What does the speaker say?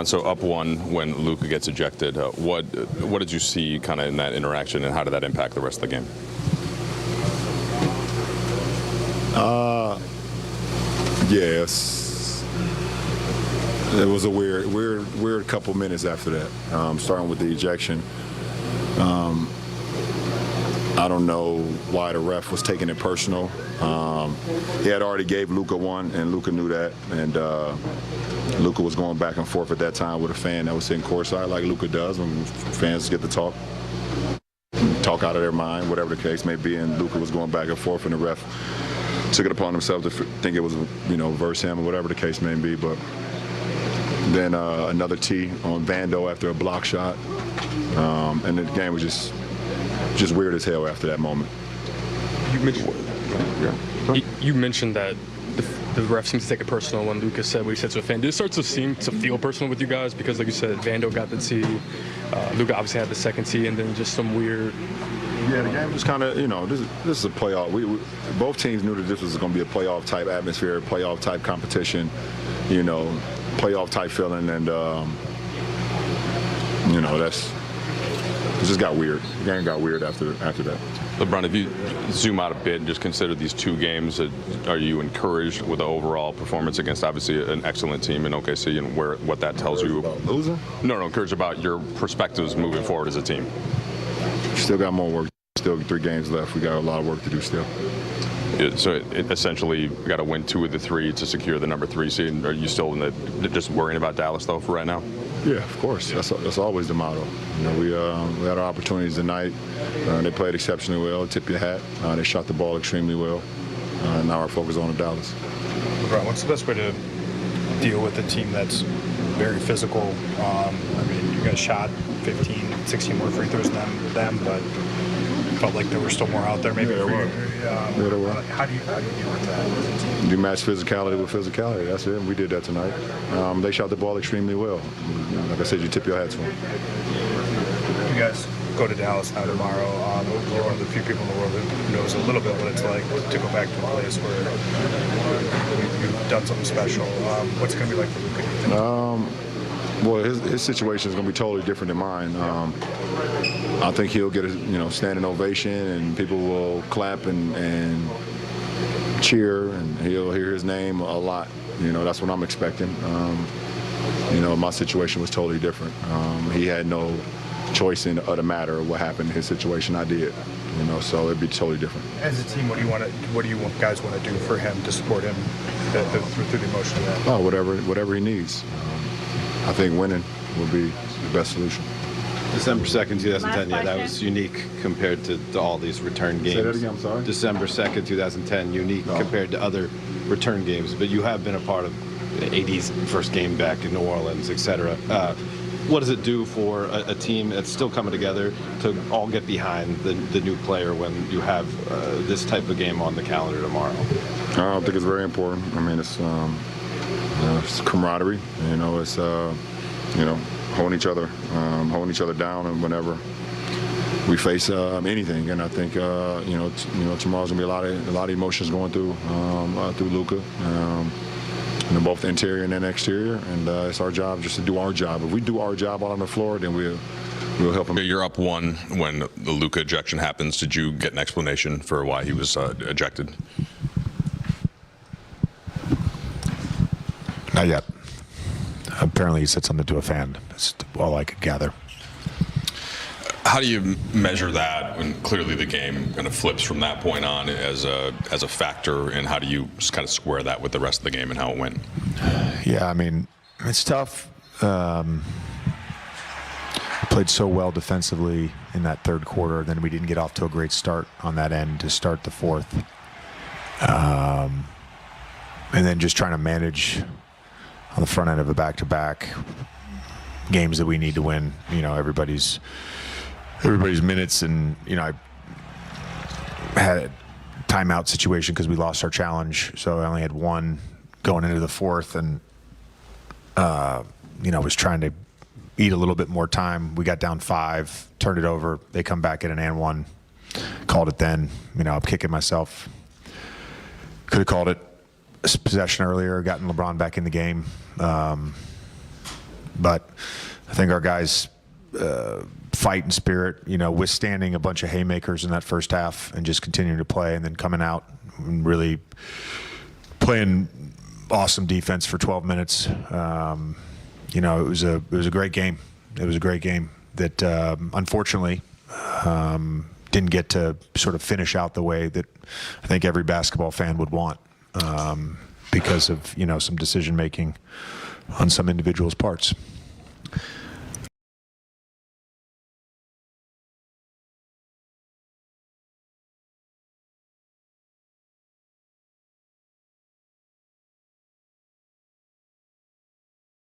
So up one when Luka gets ejected. What did you see kind of in that interaction, and how did that impact the rest of the game? Yes, it was a weird couple minutes after that. Starting with the ejection. I don't know why the ref was taking it personal. He had already gave Luka one, and Luka knew that. And Luka was going back and forth at that time with a fan that was sitting courtside, like Luka does when fans get to talk out of their mind, whatever the case may be. And Luka was going back and forth, and the ref took it upon himself to think it was, verse him or whatever the case may be. But then another tee on Vando after a block shot, and the game was just weird as hell after that moment. You mentioned that the ref seems to take it personal when Luka said what he said to a fan. Did it start to seem to feel personal with you guys? Because, like you said, Vando got the tee, Luka obviously had the second tee, and then just some weird. Yeah, the game was kind of, this is a playoff. We both teams knew that this was going to be a playoff type atmosphere, playoff type competition, playoff type feeling, and it just got weird. The game got weird after that. LeBron, if you zoom out a bit and just consider these two games, are you encouraged with the overall performance against obviously an excellent team in OKC and what that tells you? About losing? No, encouraged about your perspectives moving forward as a team. Still got more work. Still 3 games left. We got a lot of work to do still. So essentially, we got to win 2 of the 3 to secure the number 3 seed. Are you still just worrying about Dallas though for right now? Yeah, of course. That's always the motto. We had our opportunities tonight. They played exceptionally well. Tip your hat. They shot the ball extremely well. Now our focus on Dallas. LeBron, what's the best way to deal with a team that's very physical? You guys shot 15, 16 more free throws than them, but felt like there were still more out there. Maybe there were. How do you deal with that? You match physicality with physicality. That's it. We did that tonight. They shot the ball extremely well. Like I said, you tip your hat to them. You guys go to Dallas now tomorrow. You're one of the few people in the world who knows a little bit what it's like to go back to a place where you've done something special. What's it going to be like for Luka? Well, his situation is going to be totally different than mine. I think he'll get a standing ovation, and people will clap and cheer, and he'll hear his name a lot. That's what I'm expecting. My situation was totally different. He had no choice in the matter of what happened in his situation. I did. So it'd be totally different. As a team, what do you guys want to do for him to support him through the emotion of that? Oh, whatever he needs. I think winning will be the best solution. December 2nd, 2010, that was unique compared to all these return games. Say that again, I'm sorry? December 2nd, 2010, unique compared to other return games. But you have been a part of the 80s first game back in New Orleans, etc. What does it do for a team that's still coming together to all get behind the new player when you have this type of game on the calendar tomorrow? I think it's very important. It's camaraderie. It's holding each other down, and whenever we face anything. And I think tomorrow's gonna be a lot of emotions going through Luka. Both the interior and the exterior, and it's our job just to do our job. If we do our job out on the floor, then we'll help him. You're up 1 when the Luka ejection happens. Did you get an explanation for why he was ejected? Not yet. Apparently he said something to a fan. That's all I could gather. How do you measure that when clearly the game kind of flips from that point on as a factor, and how do you just kind of square that with the rest of the game and how it went? Yeah, it's tough. Played so well defensively in that third quarter, then we didn't get off to a great start on that end to start the fourth. And then just trying to manage on the front end of a back-to-back games that we need to win. Everybody's minutes, and I had a timeout situation because we lost our challenge, so I only had 1 going into the fourth, and was trying to eat a little bit more time. We got down 5, turned it over. They come back at an and 1, called it then. I'm kicking myself. Could have called it possession earlier, gotten LeBron back in the game. But I think our guys fight and spirit, withstanding a bunch of haymakers in that first half and just continuing to play, and then coming out and really playing awesome defense for 12 minutes. It was a great game. It was a great game that unfortunately didn't get to sort of finish out the way that I think every basketball fan would want, because of some decision making on some individuals' parts.